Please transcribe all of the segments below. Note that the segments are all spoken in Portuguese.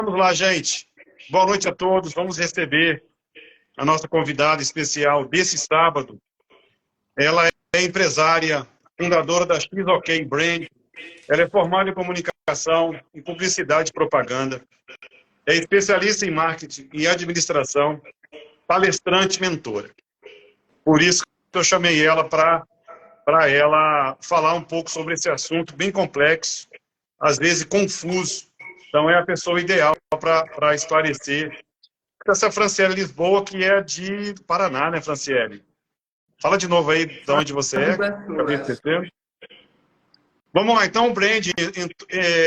Vamos lá, gente. Boa noite a todos. Vamos receber a nossa convidada especial desse sábado. Ela é empresária, fundadora da XOK Brand. Ela é formada em comunicação, em publicidade e propaganda. É especialista em marketing e administração, palestrante e mentora. Por isso que eu chamei ela para ela falar um pouco sobre esse assunto bem complexo, às vezes confuso. Então, é a pessoa ideal para esclarecer. Essa Franciele Lisboa, que é de Paraná, né, Franciele? Fala de novo aí de onde você é. Acabei de esquecer. Vamos lá, então o brand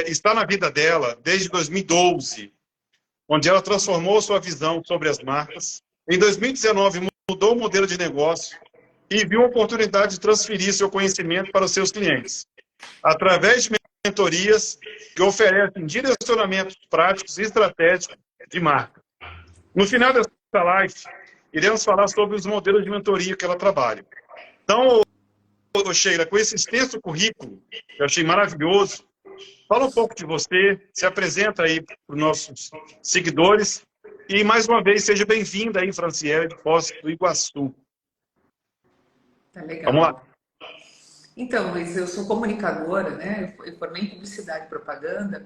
está na vida dela desde 2012, onde ela transformou sua visão sobre as marcas. Em 2019, mudou o modelo de negócio e viu a oportunidade de transferir seu conhecimento para os seus clientes, através de mentorias que oferecem direcionamentos práticos e estratégicos de marca. No final dessa live, iremos falar sobre os modelos de mentoria que ela trabalha. Então, Sheila, com esse extenso currículo, que eu achei maravilhoso, fala um pouco de você, se apresenta aí para os nossos seguidores e, mais uma vez, seja bem-vinda aí, Franciele, de Foz do Iguaçu. Tá legal. Vamos lá. Então, Luiz, eu sou comunicadora, né? Eu formei em publicidade e propaganda.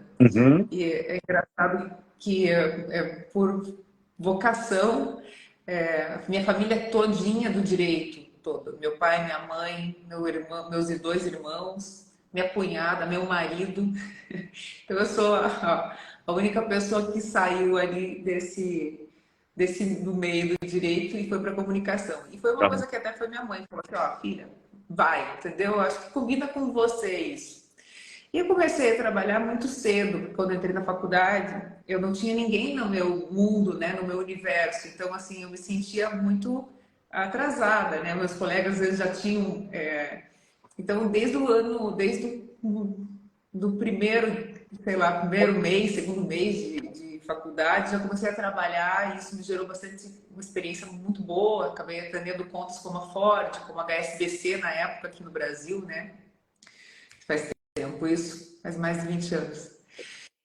E é engraçado que, por vocação, minha família é todinha do direito, todo. Meu pai, minha mãe, meu irmão, meus dois irmãos, minha cunhada, meu marido. Então, eu sou a única pessoa que saiu ali do meio do direito e foi para comunicação. E foi uma coisa que até foi minha mãe, falou assim, ó, filha, vai, entendeu? Acho que combina com você isso. E eu comecei a trabalhar muito cedo. Quando eu entrei na faculdade, eu não tinha ninguém no meu mundo, né, no meu universo. Então, assim, eu me sentia muito atrasada, né? Meus colegas, às vezes, já tinham... Então, desde do primeiro, sei lá, primeiro mês, segundo mês de faculdade, já comecei a trabalhar e isso me gerou uma experiência muito boa. Acabei atendendo contas como a Ford, como a HSBC na época aqui no Brasil, né? Faz tempo isso, faz mais de 20 anos.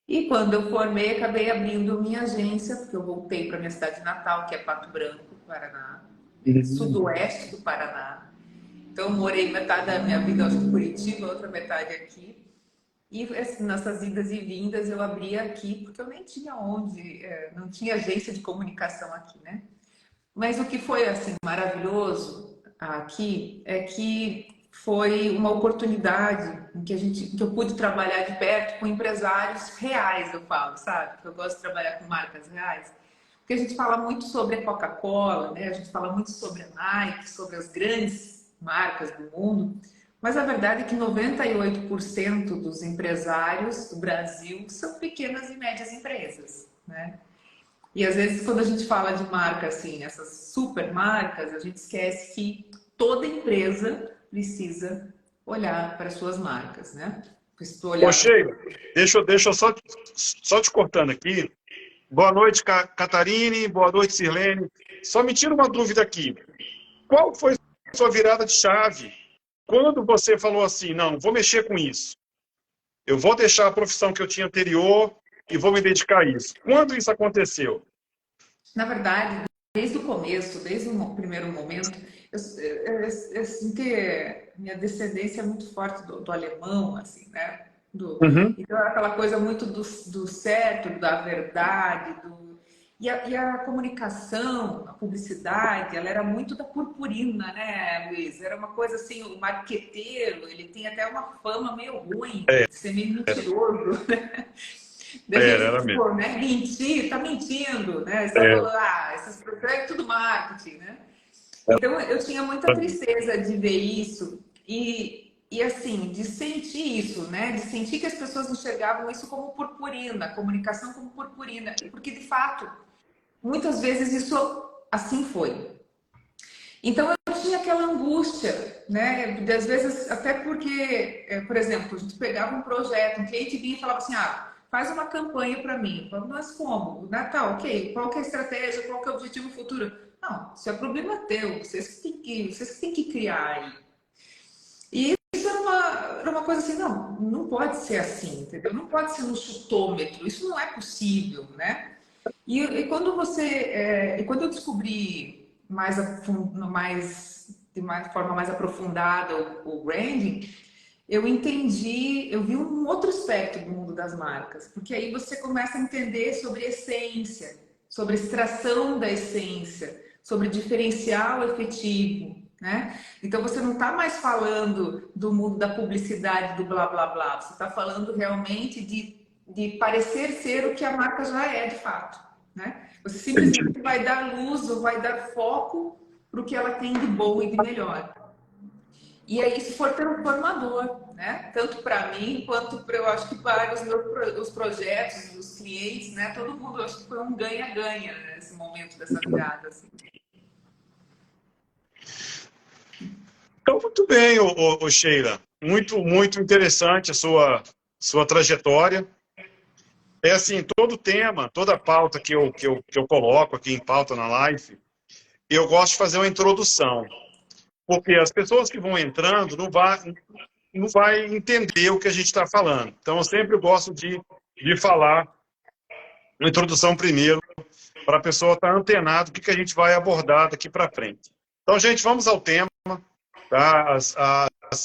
E quando eu formei, acabei abrindo minha agência, porque eu voltei para minha cidade natal, que é Pato Branco, Paraná, sudoeste do Paraná. Então, eu morei metade da minha vida, acho que em Curitiba, outra metade aqui. E nessas idas e vindas eu abri aqui, porque eu nem tinha não tinha agência de comunicação aqui, né? Mas o que foi, assim, maravilhoso aqui é que foi uma oportunidade em que eu pude trabalhar de perto com empresários reais, eu falo, sabe? Eu gosto de trabalhar com marcas reais. Porque a gente fala muito sobre a Coca-Cola, né? A gente fala muito sobre a Nike, sobre as grandes marcas do mundo. Mas a verdade é que 98% dos empresários do Brasil são pequenas e médias empresas, né? E às vezes quando a gente fala de marca, assim, essas super marcas, a gente esquece que toda empresa precisa olhar para as suas marcas, né? Ô, Sheila, deixa eu só te cortando aqui. Boa noite, Catarine. Boa noite, Sirlene. Só me tira uma dúvida aqui. Qual foi a sua virada de chave? Quando você falou assim, não, vou mexer com isso. Eu vou deixar a profissão que eu tinha anterior e vou me dedicar a isso. Quando isso aconteceu? Na verdade, desde o começo, desde o primeiro momento, eu sinto que minha descendência é muito forte do alemão, assim, né? Então, é aquela coisa muito do certo, da verdade, e a comunicação, a publicidade, ela era muito da purpurina, né, Luiz? Era uma coisa assim, o marqueteiro, ele tem até uma fama meio ruim, de ser meio mentiroso, né? Era mesmo. Pô, né? Mentir, tá mentindo, né? Você tá falando, essas coisas é tudo marketing, né? Então, eu tinha muita tristeza de ver isso e assim, de sentir isso, né? De sentir que as pessoas enxergavam isso como purpurina, a comunicação como purpurina. Porque, de fato, muitas vezes isso assim foi. Então, eu tinha aquela angústia, né? Às vezes, até porque, por exemplo, a gente pegava um projeto, um cliente vinha e falava assim, faz uma campanha para mim. Eu falava, mas como? Natal, ok. Qual que é a estratégia? Qual que é o objetivo futuro? Não, isso é problema teu. Vocês que têm que criar aí. E isso para uma coisa assim, não, não pode ser assim, entendeu? Não pode ser no chutômetro, isso não é possível, né? E quando quando eu descobri de uma forma mais aprofundada o branding, eu vi um outro aspecto do mundo das marcas, porque aí você começa a entender sobre essência, sobre extração da essência, sobre diferencial efetivo, né? Então você não está mais falando do mundo da publicidade, do blá blá blá, você está falando realmente de parecer ser o que a marca já é de fato, né? Você simplesmente vai dar luz ou vai dar foco para o que ela tem de bom e de melhor. E aí isso foi transformador, né? Tanto para mim quanto para, eu acho que para os projetos, os clientes, né? Todo mundo, eu acho que foi um ganha-ganha, né, nesse momento dessa virada. Assim. Então, muito bem, Sheila. Muito interessante a sua trajetória. É assim, todo tema, toda pauta que eu coloco aqui em pauta na live, eu gosto de fazer uma introdução. Porque as pessoas que vão entrando não vai entender o que a gente está falando. Então, eu sempre gosto de falar uma introdução primeiro, para a pessoa estar antenada do que a gente vai abordar daqui para frente. Então, gente, vamos ao tema. Tá?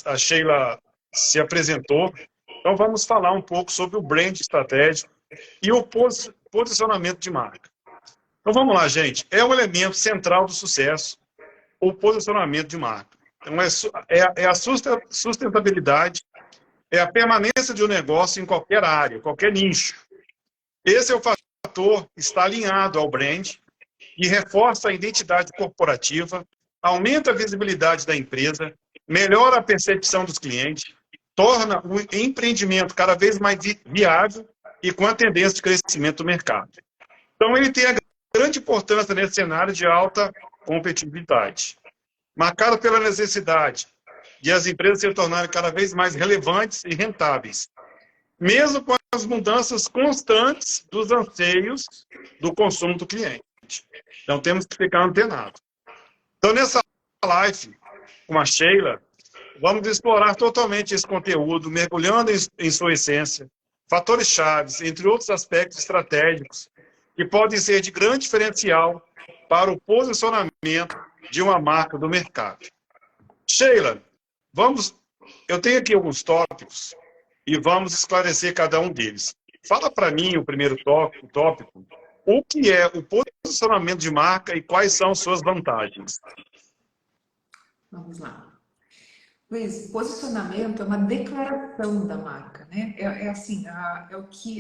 A Sheila se apresentou. Então, vamos falar um pouco sobre o brand estratégico e o posicionamento de marca. Então, vamos lá, gente. É um elemento central do sucesso, o posicionamento de marca. Então, é a sustentabilidade, é a permanência de um negócio em qualquer área, qualquer nicho. Esse é o fator que está alinhado ao brand e reforça a identidade corporativa, aumenta a visibilidade da empresa, melhora a percepção dos clientes, torna o empreendimento cada vez mais viável e com a tendência de crescimento do mercado. Então, ele tem a grande importância nesse cenário de alta competitividade, marcado pela necessidade de as empresas se tornarem cada vez mais relevantes e rentáveis, mesmo com as mudanças constantes dos anseios do consumo do cliente. Então, temos que ficar antenados. Então, nessa live com a Sheila, vamos explorar totalmente esse conteúdo, mergulhando em sua essência, fatores chaves, entre outros aspectos estratégicos, que podem ser de grande diferencial para o posicionamento de uma marca do mercado. Sheila, eu tenho aqui alguns tópicos e vamos esclarecer cada um deles. Fala para mim o primeiro tópico, o que é o posicionamento de marca e quais são suas vantagens? Vamos lá. Luiz, posicionamento é uma declaração da marca, né? Assim,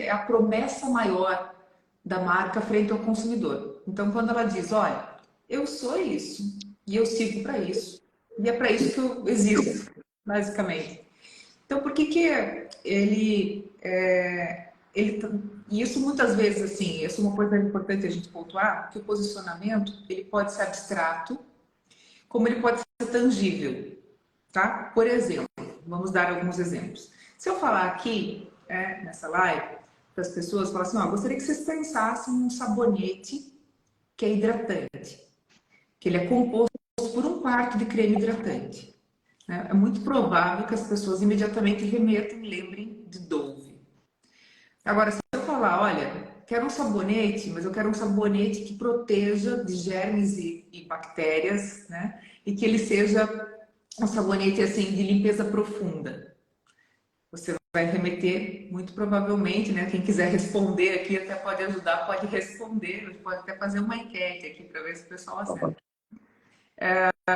é a promessa maior da marca frente ao consumidor. Então, quando ela diz, olha, eu sou isso e eu sigo para isso e é para isso que eu existo, basicamente. Então, por que e isso muitas vezes, assim, isso é uma coisa importante a gente pontuar, que o posicionamento, ele pode ser abstrato, como ele pode ser tangível, tá? Por exemplo, vamos dar alguns exemplos. Se eu falar aqui, nessa live, para as pessoas, falar assim, ó, gostaria que vocês pensassem num sabonete que é hidratante, que ele é composto por 1/4 de creme hidratante. É muito provável que as pessoas imediatamente remetam e lembrem de Dove. Agora, se eu falar, olha, quero um sabonete, mas eu quero um sabonete que proteja de germes e bactérias, né? E que ele seja um sabonete assim de limpeza profunda. Você vai remeter, muito provavelmente, né? Quem quiser responder aqui até pode ajudar, pode responder, a gente pode até fazer uma enquete aqui para ver se o pessoal acerta.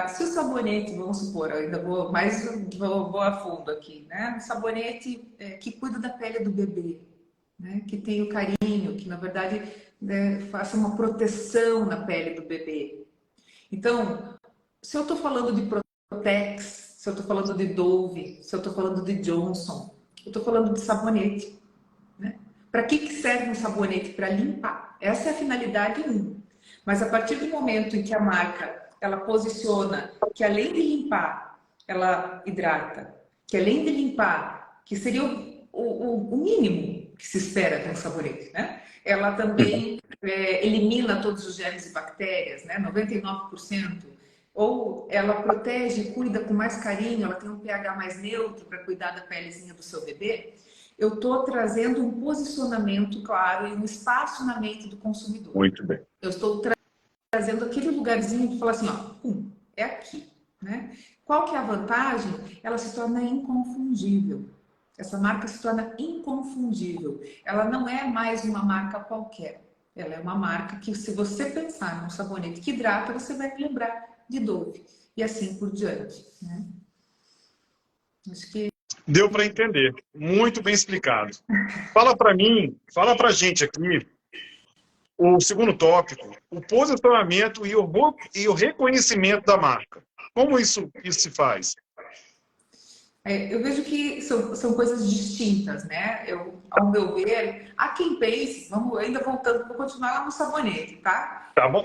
Se o sabonete, vamos supor, eu ainda vou a fundo aqui, né? Um sabonete que cuida da pele do bebê, né? Que tem o carinho, que na verdade faça uma proteção na pele do bebê. Então, se eu estou falando de Protex, se eu estou falando de Dove, se eu estou falando de Johnson, eu estou falando de sabonete, né? Para que serve um sabonete? Para limpar. Essa é a finalidade 1. Mas a partir do momento em que a marca ela posiciona que além de limpar, ela hidrata, que além de limpar, que seria o mínimo que se espera de um sabonete, né? Ela também elimina todos os germes e bactérias, né? 99% ou ela protege e cuida com mais carinho, ela tem um pH mais neutro para cuidar da pelezinha do seu bebê, eu estou trazendo um posicionamento claro e um espaço na mente do consumidor. Muito bem. Eu estou trazendo aquele lugarzinho que fala assim, ó, é aqui, né? Qual que é a vantagem? Ela se torna inconfundível. Essa marca se torna inconfundível. Ela não é mais uma marca qualquer. Ela é uma marca que, se você pensar num sabonete que hidrata, você vai lembrar de Dove. E assim por diante, né? Acho que... Deu para entender. Muito bem explicado. Fala para mim, fala para a gente aqui, o segundo tópico, o posicionamento e o reconhecimento da marca. Como isso se faz? eu vejo que são coisas distintas, né? Ao meu ver, há quem pense, vamos ainda voltando, vou continuar lá no sabonete, tá? Tá bom?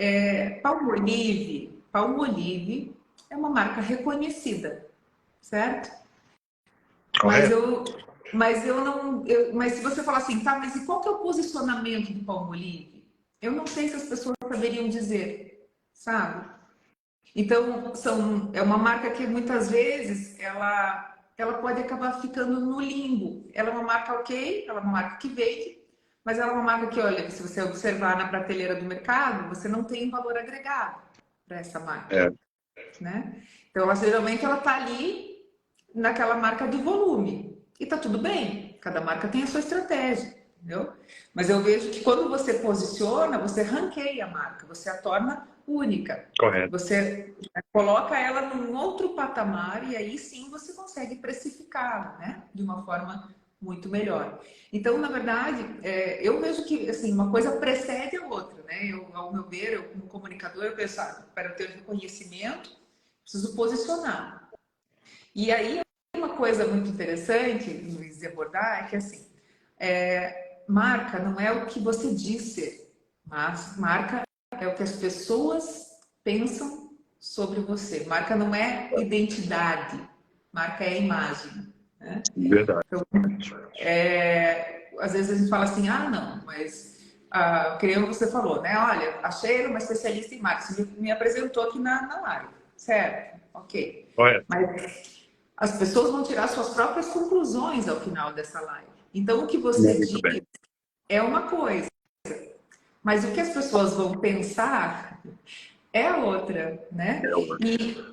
Palmolive é uma marca reconhecida, certo? Correto? Mas se você falar assim, tá, mas e qual que é o posicionamento do Palmolive? Eu não sei se as pessoas saberiam dizer, sabe? Então, é uma marca que muitas vezes ela pode acabar ficando no limbo. Ela é uma marca ok, ela é uma marca que vende, mas ela é uma marca que, olha, se você observar na prateleira do mercado, você não tem valor agregado para essa marca, É. né? Então, geralmente ela está ali naquela marca de volume. E tá tudo bem, cada marca tem a sua estratégia, entendeu? Mas eu vejo que quando você posiciona, você ranqueia a marca, você a torna única. Correto. Você coloca ela num outro patamar e aí sim você consegue precificá-la, né? De uma forma muito melhor. Então, na verdade, eu vejo que assim, uma coisa precede a outra, né? Ao meu ver, eu como comunicador, eu penso, para eu ter reconhecimento, preciso posicionar. E aí, uma coisa muito interessante, Luiz, de abordar é que assim, marca não é o que você diz ser, mas marca é o que as pessoas pensam sobre você. Marca não é identidade, marca é imagem. Né? Verdade. Então, às vezes a gente fala assim, não, mas que nem você falou, né? Olha, a Sheila é uma especialista em marketing, você me apresentou aqui na live, certo? Ok. Correto. Mas as pessoas vão tirar suas próprias conclusões ao final dessa live. Então, o que você Muito diz bem. é uma coisa, mas o que as pessoas vão pensar é a outra, né?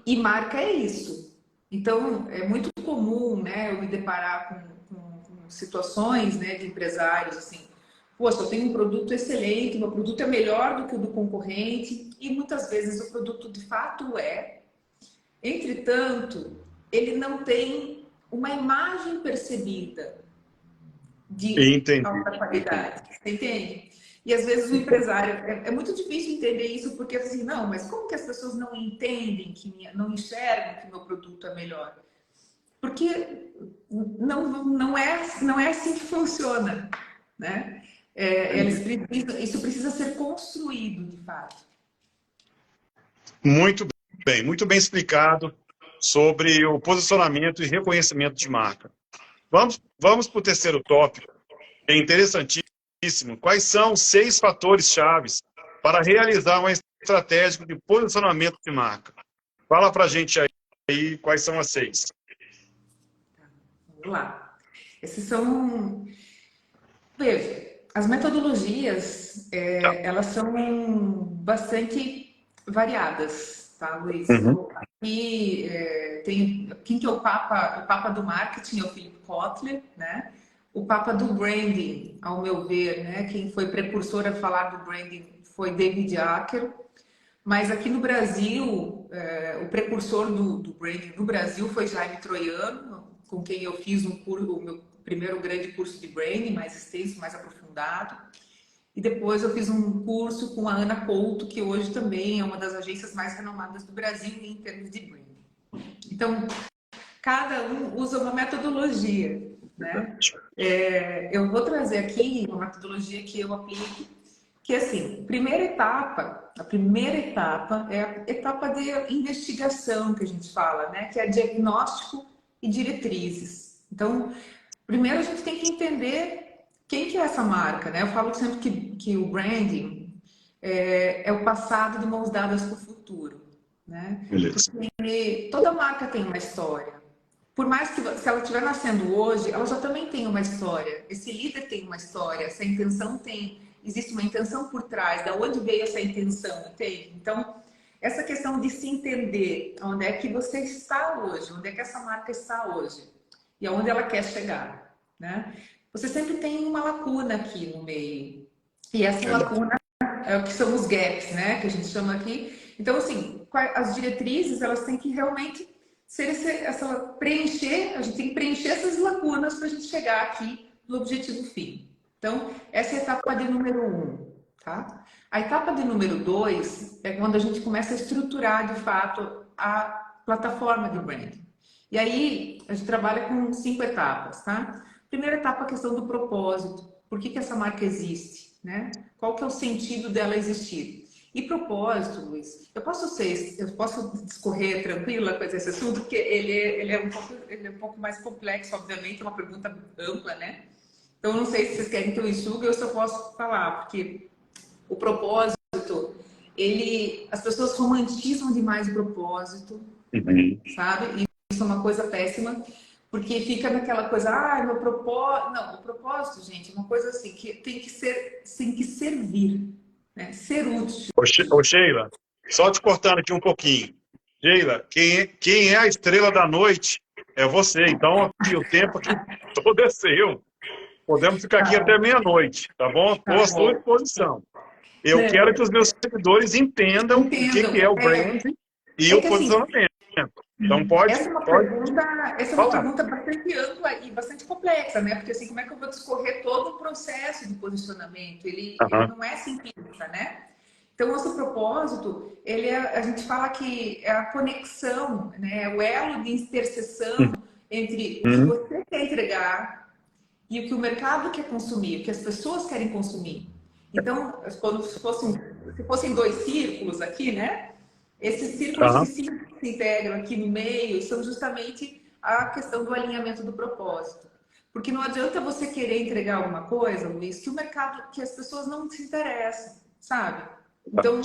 E marca é isso. Então, é muito comum, né, eu me deparar com situações, né, de empresários assim, poxa, eu tenho um produto excelente, meu produto é melhor do que o do concorrente, e muitas vezes o produto de fato é. Entretanto, ele não tem uma imagem percebida de Entendi. alta qualidade. Você entende? E às vezes o empresário, é muito difícil entender isso, porque assim, não, mas como que as pessoas não entendem, não enxergam que meu produto é melhor? Porque não é assim que funciona, né? Isso precisa ser construído, de fato. Muito muito bem explicado sobre o posicionamento e reconhecimento de marca. Vamos para o terceiro tópico, que é interessantíssimo. Quais são os 6 fatores chaves para realizar uma estratégia de posicionamento de marca? Fala para a gente aí quais são as 6. Vamos lá. Esses são... Veja, as metodologias, elas são bastante variadas, tá, Luiz? Uhum. Aqui tem quem que é o Papa do marketing é o Philip Kotler, né? O Papa do branding, ao meu ver, né? Quem foi precursor a falar do branding foi David Acker. Mas aqui no Brasil, o precursor do branding no Brasil foi Jaime Troiano, com quem eu fiz o meu primeiro grande curso de branding, mais extenso, mais aprofundado. E depois eu fiz um curso com a Ana Couto, que hoje também é uma das agências mais renomadas do Brasil em termos de branding. Então, cada um usa uma metodologia, né? Eu vou trazer aqui uma metodologia que eu aplico, que assim, a primeira etapa é a etapa de investigação que a gente fala, né? Que é diagnóstico e diretrizes. Então, primeiro a gente tem que entender quem que é essa marca, né? Eu falo sempre que o branding é o passado de mãos dadas com o futuro. né? Beleza. Porque toda marca tem uma história. Por mais que se ela estiver nascendo hoje, ela já também tem uma história. Esse líder tem uma história, essa intenção tem, existe uma intenção por trás, da onde veio essa intenção, entende? Então, essa questão de se entender onde é que você está hoje, onde é que essa marca está hoje e aonde ela quer chegar, né? Você sempre tem uma lacuna aqui no meio. E essa lacuna é o que são os gaps, né? Que a gente chama aqui. Então, assim, as diretrizes, elas têm que realmente preencher, a gente tem que preencher essas lacunas para a gente chegar aqui no objetivo fim. Então, essa é a etapa de número 1, tá? A etapa de número 2 é quando a gente começa a estruturar, de fato, a plataforma de branding. E aí, a gente trabalha com 5 etapas, tá? Primeira etapa, a questão do propósito. Por que essa marca existe, né? Qual que é o sentido dela existir? E propósito, Luiz, eu posso discorrer tranquila com esse assunto, porque ele é um pouco mais complexo, obviamente, é uma pergunta ampla, né? Então, eu não sei se vocês querem que eu enxugue ou se eu posso falar, porque o propósito, as pessoas romantizam demais o propósito, sabe? E isso é uma coisa péssima, porque fica naquela coisa, meu propósito... Não, o propósito, gente, é uma coisa assim, que tem que servir, né? Ser útil. Ô, Sheila, só te cortando aqui um pouquinho. Sheila, quem é a estrela da noite é você. Então, aqui, o tempo aqui todo é seu. Podemos ficar aqui até meia-noite, tá bom? Estou à sua disposição. Eu quero que os meus seguidores entendam o que é o branding e o posicionamento. Então, essa é uma falar. pergunta bastante ampla e bastante complexa, né? Porque assim, como é que eu vou discorrer todo o processo de posicionamento? Ele não é simplista, né? Então, nosso propósito, a gente fala que é a conexão, né? O elo de interseção entre o que você quer entregar e o que o mercado quer consumir, o que as pessoas querem consumir. Então, se fossem 2 círculos aqui, né? Esses círculos que se integram aqui no meio são justamente a questão do alinhamento do propósito. Porque não adianta você querer entregar alguma coisa, Luiz, que as pessoas não se interessam, sabe? Então,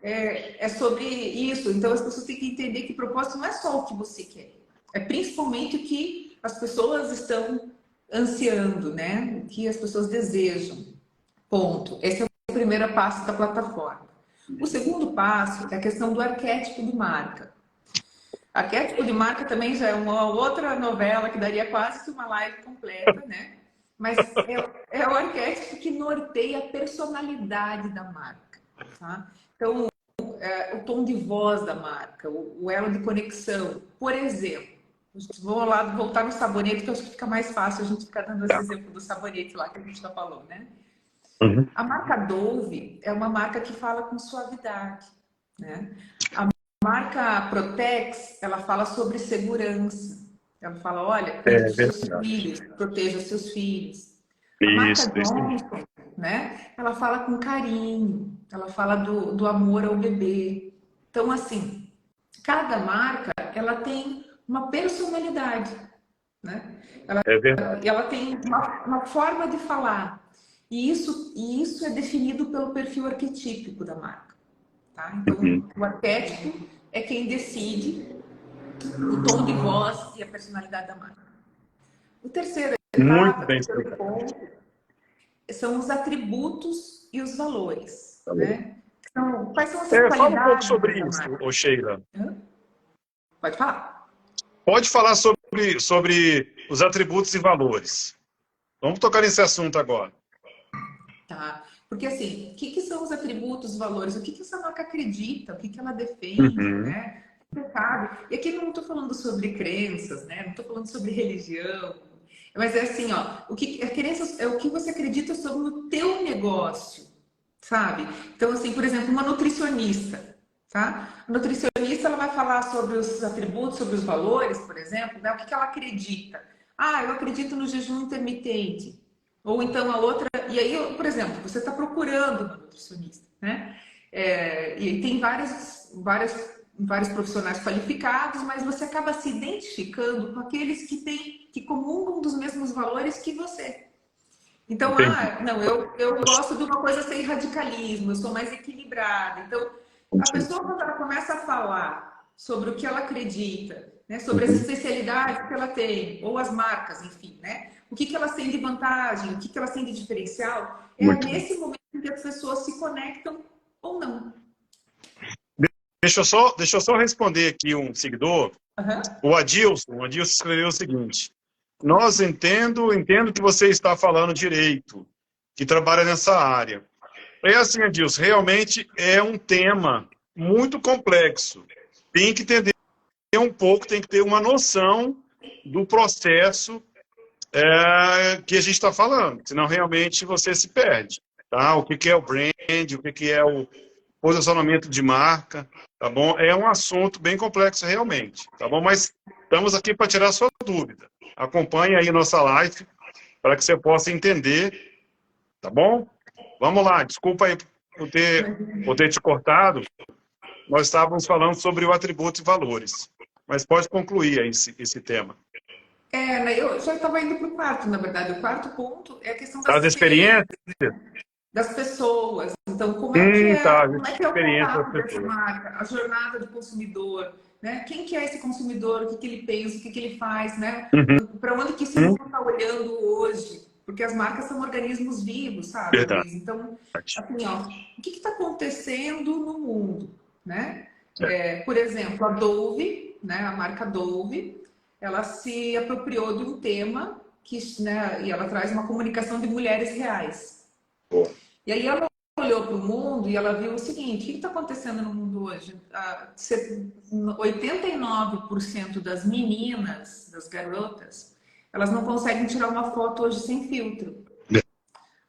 é sobre isso. Então, as pessoas têm que entender que propósito não é só o que você quer. É principalmente o que as pessoas estão ansiando, né? O que as pessoas desejam. Ponto. Esse é o primeiro passo da plataforma. O segundo passo é a questão do arquétipo de marca. Arquétipo de marca também já é uma outra novela que daria quase que uma live completa, né? Mas é o arquétipo que norteia a personalidade da marca, tá? Então, o tom de voz da marca, o elo de conexão. Por exemplo, vou lá voltar no sabonete, que eu acho que fica mais fácil a gente ficar dando esse exemplo do sabonete lá que a gente já falou, né? A marca Dove é uma marca que fala com suavidade, né? A marca Protex, ela fala sobre segurança. Ela fala, olha, cuide dos seus filhos, proteja seus filhos. A marca Johnson, né? Ela fala com carinho, ela fala do amor ao bebê. Então, assim, cada marca, ela tem uma personalidade, né? Ela tem uma forma de falar. E isso é definido pelo perfil arquetípico da marca. Tá? Então, o arquétipo é quem decide o tom de voz e a personalidade da marca. O terceiro ponto são os atributos e os valores. Né? Então, quais são essas qualidades? Fala um pouco sobre isso, Sheila. Pode falar. Pode falar sobre os atributos e valores. Vamos tocar nesse assunto agora. Tá. Porque assim, o que são os atributos, os valores? O que essa marca acredita? O que ela defende, né? Sabe? E aqui não estou falando sobre crenças, né? Não estou falando sobre religião. Mas é assim, ó, a crença é o que você acredita sobre o teu negócio, sabe? Então, assim, por exemplo, uma nutricionista, tá? A nutricionista, ela vai falar sobre os atributos, sobre os valores, por exemplo, né? O que ela acredita? Eu acredito no jejum intermitente. Ou então a outra... E aí, por exemplo, você está procurando uma nutricionista, né? E tem vários profissionais qualificados, mas você acaba se identificando com aqueles que comungam dos mesmos valores que você. Então, eu gosto de uma coisa sem radicalismo, eu sou mais equilibrada. Então, A pessoa, quando ela começa a falar sobre o que ela acredita, né, sobre as especialidades que ela tem, ou as marcas, enfim, né, o que elas têm de vantagem, o que elas têm de diferencial, é Muito bom. nesse momento que as pessoas se conectam ou não. Deixa eu só responder aqui um seguidor. Uhum. O Adilson escreveu o seguinte: nós entendo que você está falando direito, que trabalha nessa área. É assim, Adilson, realmente é um tema muito complexo. Tem que entender um pouco, tem que ter uma noção do processo que a gente está falando, senão realmente você se perde. Tá? O que é o brand, o que é o posicionamento de marca, tá bom? É um assunto bem complexo realmente, tá bom? Mas estamos aqui para tirar a sua dúvida. Acompanhe aí nossa live para que você possa entender, tá bom? Vamos lá, desculpa aí por ter te cortado. Nós estávamos falando sobre o atributo e valores, mas pode concluir aí esse tema. Eu já estava indo para o quarto, na verdade. O quarto ponto é a questão das Das experiências experiências? das pessoas. Então, Tá, como é que é o experiência das contato dessa pessoas. marca, a jornada do consumidor, né? Quem que é esse consumidor, o que ele pensa, o que ele faz, né? Uhum, Para onde que esse mundo está olhando hoje? Porque as marcas são organismos vivos, sabe, verdade. Luiz? Então, assim, ó, o que está acontecendo no mundo, né? É. Por exemplo, a Dove, né? A marca Dove, ela se apropriou de um tema que, né? E ela traz uma comunicação de mulheres reais. Boa. E aí ela olhou para o mundo e ela viu o seguinte: o que está acontecendo no mundo hoje? 89% das meninas, das garotas, elas não conseguem tirar uma foto hoje sem filtro.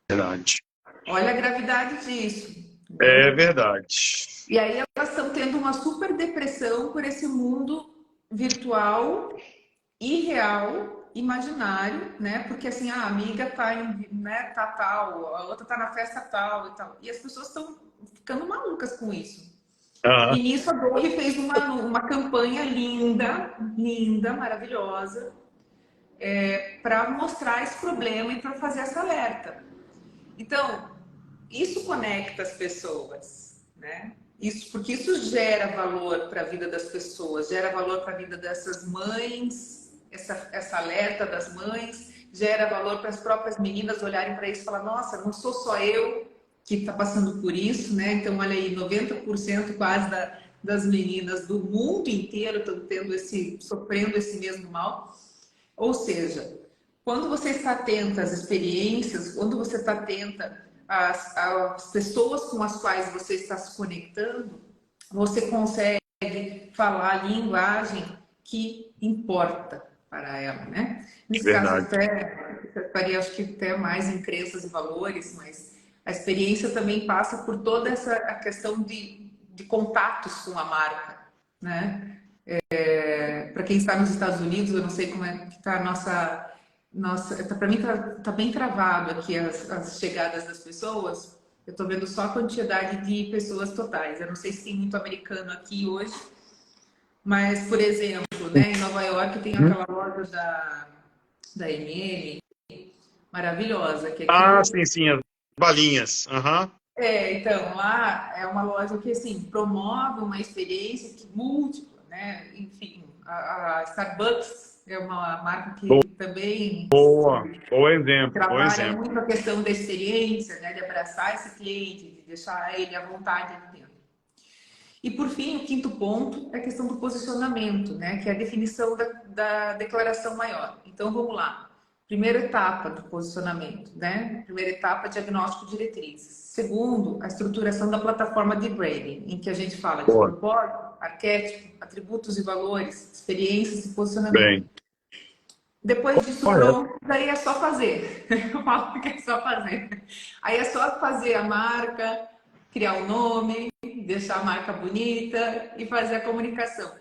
Verdade. Olha a gravidade disso. É Entendeu? verdade. E aí elas estão tendo uma super depressão por esse mundo virtual, irreal, imaginário, né? Porque assim, a amiga tá em, né, tá tal, a outra tá na festa tal e tal. E as pessoas estão ficando malucas com isso. Aham, E nisso a Dove fez uma campanha linda, linda, maravilhosa, para mostrar esse problema e para fazer essa alerta. Então, isso conecta as pessoas, né? Isso, porque isso gera valor para a vida das pessoas, gera valor para a vida dessas mães, essa alerta das mães, gera valor para as próprias meninas olharem para isso e falar: nossa, não sou só eu que está passando por isso, né? Então, olha aí, 90% quase das meninas do mundo inteiro estão sofrendo esse mesmo mal. Ou seja, quando você está atenta às experiências, quando você está atenta às pessoas com as quais você está se conectando, você consegue falar a linguagem que importa para ela, né? Nesse caso, verdade. até estaria, acho que até mais em crenças e valores, mas a experiência também passa por toda a questão de contatos com a marca, né? Para quem está nos Estados Unidos, eu não sei como é que está a nossa para mim tá bem travado aqui as chegadas das pessoas. Eu estou vendo só a quantidade de pessoas totais. Eu não sei se tem muito americano aqui hoje, mas, por exemplo, né, em Nova York tem Uhum. aquela loja da MM, maravilhosa, que Ah, aquilo sim, sim, as balinhas. Aham. então, lá é uma loja que, assim, promove uma experiência múltipla, né? Enfim, a Starbucks é uma marca que também Bom exemplo, bom trabalha exemplo. muito a questão da experiência, né? De abraçar esse cliente, de deixar ele à vontade ali dentro. E, por fim, o quinto ponto é a questão do posicionamento, né? Que é a definição da declaração maior. Então, vamos lá. Primeira etapa do posicionamento, né? Primeira etapa, diagnóstico de diretrizes. Segundo, a estruturação da plataforma de branding, em que a gente fala de Boa. propósito, arquétipo, atributos e valores, experiências e posicionamento. Bem. Depois disso Correto. pronto, daí é só fazer. Eu falo que é só fazer. Aí é só fazer a marca, criar o nome, deixar a marca bonita e fazer a comunicação.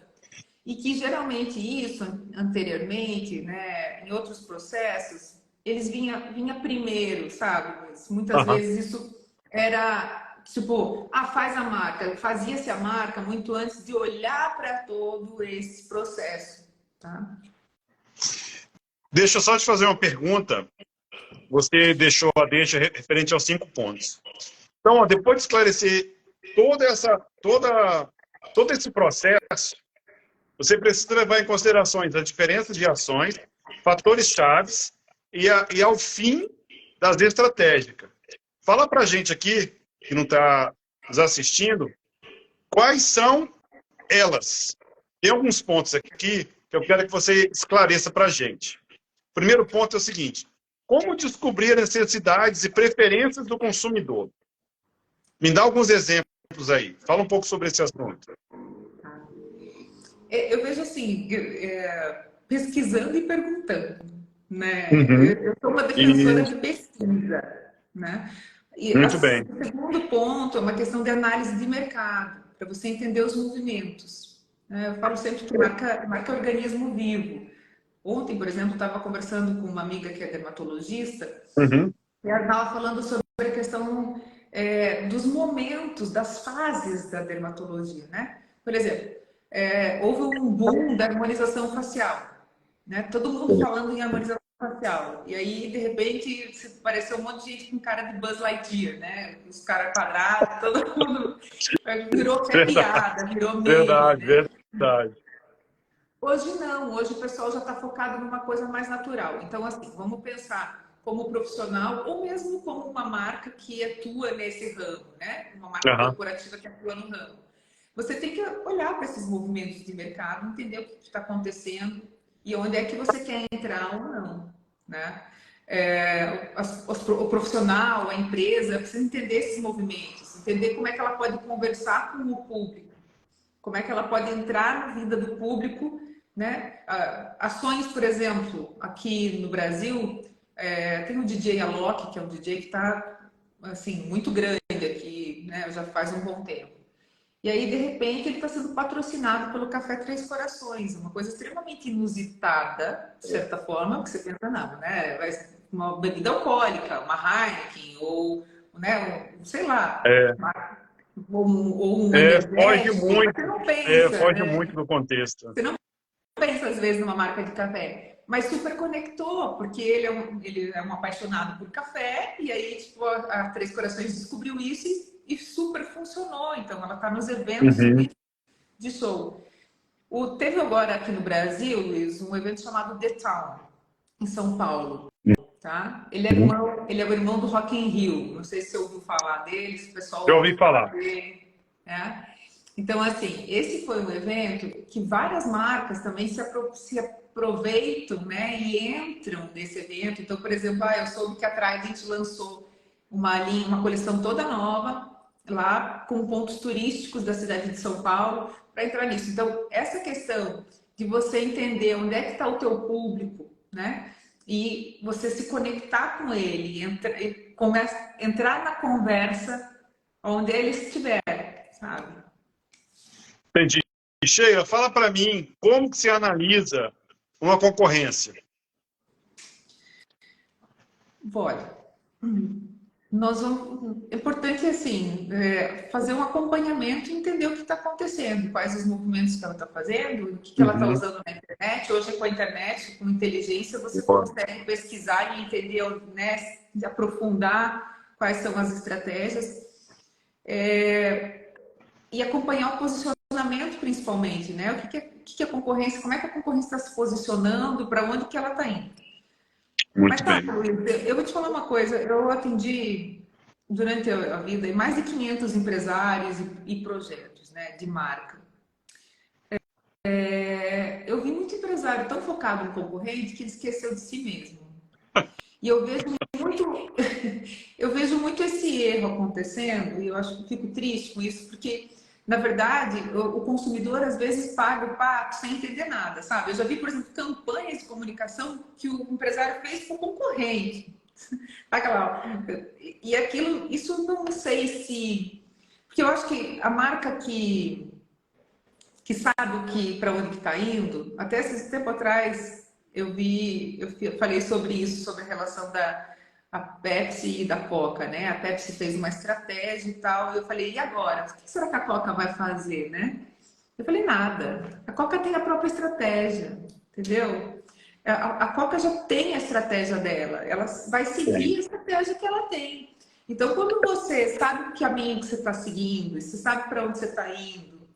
E que geralmente isso, anteriormente, né, em outros processos, eles vinha primeiro, sabe? Muitas Aham. vezes isso era tipo, faz a marca. Fazia-se a marca muito antes de olhar para todo esse processo, tá? Deixa eu só te fazer uma pergunta. Você deixou a deixa referente aos 5 pontos. Então, ó, depois de esclarecer todo esse processo, você precisa levar em considerações as diferenças de ações, fatores chaves e ao fim das estratégicas. Fala para a gente aqui, que não está nos assistindo, quais são elas. Tem alguns pontos aqui que eu quero que você esclareça para a gente. O primeiro ponto é o seguinte: como descobrir as necessidades e preferências do consumidor? Me dá alguns exemplos aí. Fala um pouco sobre esse assunto. Eu vejo assim, pesquisando e perguntando, né? Uhum. Eu sou uma defensora de pesquisa, né? E Muito bem. o segundo ponto é uma questão de análise de mercado, para você entender os movimentos, né? Eu falo sempre que marca é organismo vivo. Ontem, por exemplo, estava conversando com uma amiga que é dermatologista, Uhum. e ela estava falando sobre a questão dos momentos, das fases da dermatologia, né? Por exemplo, houve um boom da harmonização facial, né? Todo mundo falando em harmonização facial. E aí, de repente, apareceu um monte de gente com cara de Buzz Lightyear, né? Os caras quadrados, todo mundo virou até piada, virou meme, Verdade, né? verdade. Hoje não, hoje o pessoal já está focado numa coisa mais natural. Então, assim, vamos pensar como profissional ou mesmo como uma marca que atua nesse ramo, né? Uma marca Uhum. corporativa que atua no ramo. Você tem que olhar para esses movimentos de mercado, entender o que está acontecendo e onde é que você quer entrar ou não, né? O profissional, a empresa, precisa entender esses movimentos, entender como é que ela pode conversar com o público, como é que ela pode entrar na vida do público, né? Ações, por exemplo, aqui no Brasil, tem o DJ Alok, que é um DJ que está assim, muito grande aqui, né? Já faz um bom tempo. E aí, de repente, ele está sendo patrocinado pelo Café Três Corações, uma coisa extremamente inusitada, de certa forma, que você pensa, não, né? Uma bebida alcoólica, uma Heineken, ou, né, sei lá, É, ou um energético, você não pensa, foge né? muito do contexto. Você não pensa, às vezes, numa marca de café, mas super conectou, porque ele é um apaixonado por café, e aí, tipo, a Três Corações descobriu isso e super funcionou. Então, ela está nos eventos Uhum. de show. Teve agora aqui no Brasil, Luiz, um evento chamado The Town, em São Paulo. Tá? Ele é o irmão do Rock in Rio. Não sei se você ouviu falar dele, se o pessoal Eu ouviu ouvi falar falar. dele. Né? Então, assim, esse foi um evento que várias marcas também se aproveitam, né, e entram nesse evento. Então, por exemplo, eu soube que a Trident lançou uma coleção toda nova lá com pontos turísticos da cidade de São Paulo para entrar nisso. Então, essa questão de você entender onde é que está o teu público, né, e você se conectar com ele, entrar na conversa onde ele estiver, sabe? Entendi. Sheila, fala para mim, como que se analisa uma concorrência? Olha, é importante assim fazer um acompanhamento e entender o que está acontecendo, quais os movimentos que ela está fazendo, o que ela está Uhum. usando na internet. Hoje, com a internet, com inteligência, você Boa. consegue pesquisar e entender, né, aprofundar quais são as estratégias e acompanhar o posicionamento, principalmente, né? O que a concorrência, como é que a concorrência está se posicionando, para onde que ela está indo. Mas Muito tá, bem. Luiz, eu vou te falar uma coisa. Eu atendi durante a vida mais de 500 empresários e projetos, né, de marca. Eu vi muito empresário tão focado no concorrente que ele esqueceu de si mesmo. E muito, eu vejo muito esse erro acontecendo e eu acho que fico triste com isso, porque na verdade o consumidor às vezes paga o pato sem entender nada, sabe? Eu já vi, por exemplo, campanhas de comunicação que o empresário fez com o concorrente. Aquela, e aquilo, isso não sei se. Porque eu acho que a marca que sabe para onde está indo, até esse tempo atrás eu falei sobre isso, sobre a relação da a Pepsi e da Coca, né? A Pepsi fez uma estratégia e tal, e eu falei, e agora? O que será que a Coca vai fazer, né? Eu falei, nada. A Coca tem a própria estratégia, entendeu? A Coca já tem a estratégia dela, ela vai seguir a estratégia que ela tem. Então, quando você sabe o caminho que você está seguindo, você sabe para onde você está indo,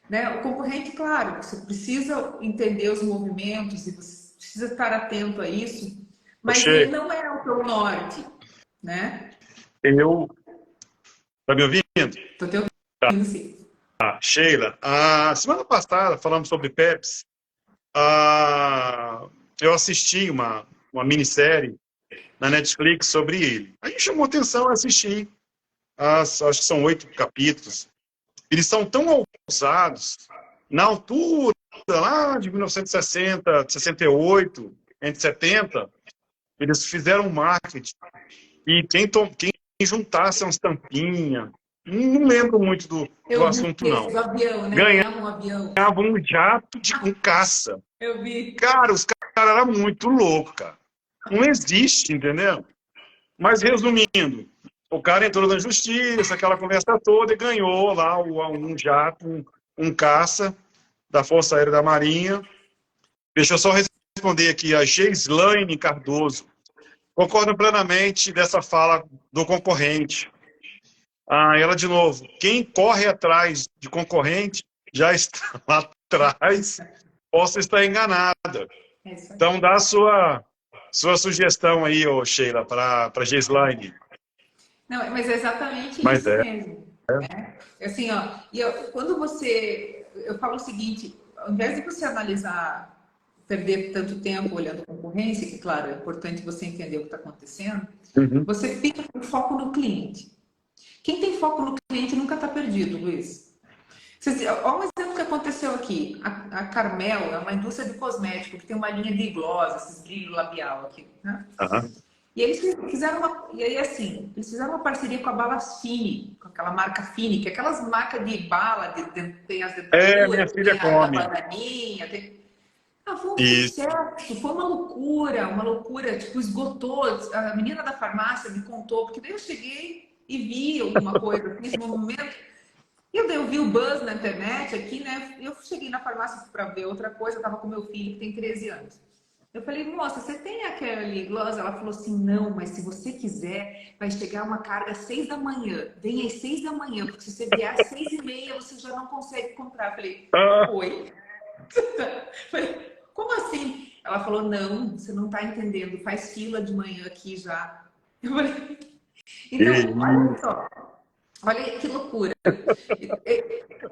né? O concorrente, claro, você precisa entender os movimentos e você precisa estar atento a isso, mas Oxê, ele não é o teu norte, né? eu... Tá me ouvindo? Estou te ouvindo, sim. Sheila, a semana passada falamos sobre Pepsi. Eu assisti uma minissérie na Netflix sobre ele. Aí chamou atenção a assistir. Acho que são 8 capítulos. Eles são tão ousados. Na altura, lá de 1960, 68, entre 70, eles fizeram marketing. E quem juntasse umas tampinhas, não lembro muito do Eu vi assunto, esse não. do avião, né? Ganhava Ganhava um avião. um jato de um caça. Eu vi. Cara, os caras eram muito loucos, cara. Não existe, entendeu? Mas, resumindo, o cara entrou na justiça, aquela conversa toda, e ganhou lá um jato, um caça da Força Aérea da Marinha. Deixa eu só responder aqui a Geislaine Cardoso. Concordo plenamente dessa fala do concorrente. Ela, de novo, quem corre atrás de concorrente já está lá atrás, possa estar enganada. É isso aí. Então, dá a sua sugestão aí, ô Sheila, para Geislaine. Não, mas é exatamente Mas isso é. mesmo. Né? Assim, ó, quando você. Eu falo o seguinte: ao invés de você analisar, perder tanto tempo olhando a concorrência, que, claro, é importante você entender o que está acontecendo, Uhum. você fica com foco no cliente. Quem tem foco no cliente nunca está perdido, Luiz. Olha um exemplo que aconteceu aqui. A Carmel é uma indústria de cosmético que tem uma linha de gloss, esses brilho labial aqui. Né? Uhum. E eles fizeram eles fizeram uma parceria com a Balas Fini, com aquela marca Fini, que é aquelas marcas de bala, tem as Minha dentaduras, filha tem a da come. bananinha, tem... foi um Isso. sucesso, foi uma loucura, tipo, esgotou. A menina da farmácia me contou, porque daí eu cheguei e vi alguma coisa assim, nesse momento. E daí eu vi o buzz na internet aqui, né? Eu cheguei na farmácia para ver outra coisa, eu tava com meu filho, que tem 13 anos. Eu falei, moça, você tem aquele gloss? Ela falou assim, não, mas se você quiser, vai chegar uma carga às 6 da manhã. Vem às 6 da manhã, porque se você vier às 6h30, você já não consegue comprar. Eu falei, oi? Falei, como assim? Ela falou, não, você não tá entendendo, faz fila de manhã aqui já. Eu falei, então, olha só, olha que loucura.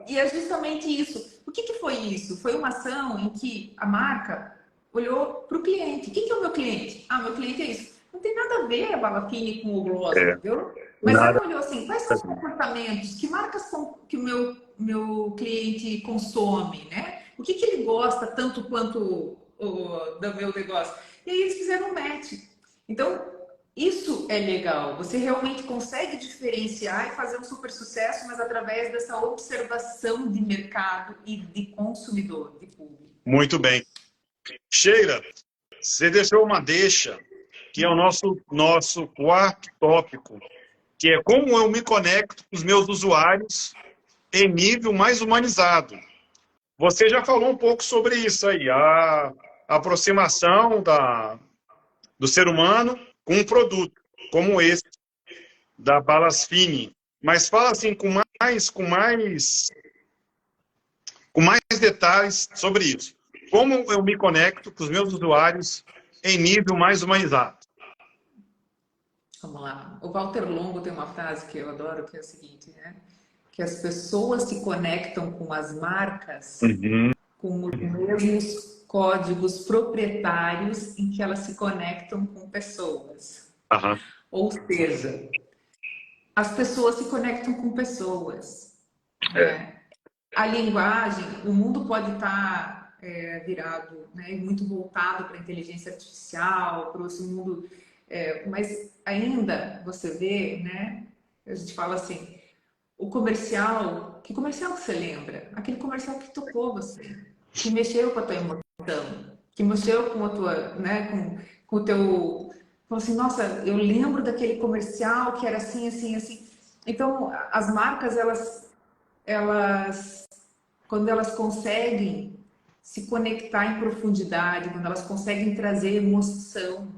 E é justamente isso. O que foi isso? Foi uma ação em que a marca olhou para o cliente. Quem que é o meu cliente? Ah, meu cliente é isso. Não tem nada a ver a Bala Fine com o gloss, entendeu? Mas Nada. ela olhou assim, quais são os comportamentos? Que marcas são que o meu cliente consome, né? O que ele gosta tanto quanto do meu negócio? E aí eles fizeram um match. Então, isso é legal. Você realmente consegue diferenciar e fazer um super sucesso, mas através dessa observação de mercado e de consumidor, de público. Muito bem. Sheila, você deixou uma deixa, que é o nosso quarto tópico, que é como eu me conecto com os meus usuários em nível mais humanizado. Você já falou um pouco sobre isso aí, a aproximação do ser humano com um produto, como esse, da Balas Fini. Mas fala assim com mais detalhes sobre isso. Como eu me conecto com os meus usuários em nível mais humanizado? Vamos lá. O Walter Longo tem uma frase que eu adoro, que é a seguinte, né? Que as pessoas se conectam com as marcas com os mesmos códigos proprietários em que elas se conectam com pessoas. Uhum. Ou seja, as pessoas se conectam com pessoas. Né? A linguagem, o mundo pode estar virado, né, muito voltado para a inteligência artificial, para esse mundo, mas ainda você vê, né, a gente fala assim, o comercial, que comercial que você lembra? Aquele comercial que tocou você, que mexeu com a tua emoção, que mexeu com a tua, né, com o teu, falou assim, nossa, eu lembro daquele comercial que era assim, assim, assim. Então, as marcas, elas, quando elas conseguem se conectar em profundidade, quando elas conseguem trazer emoção,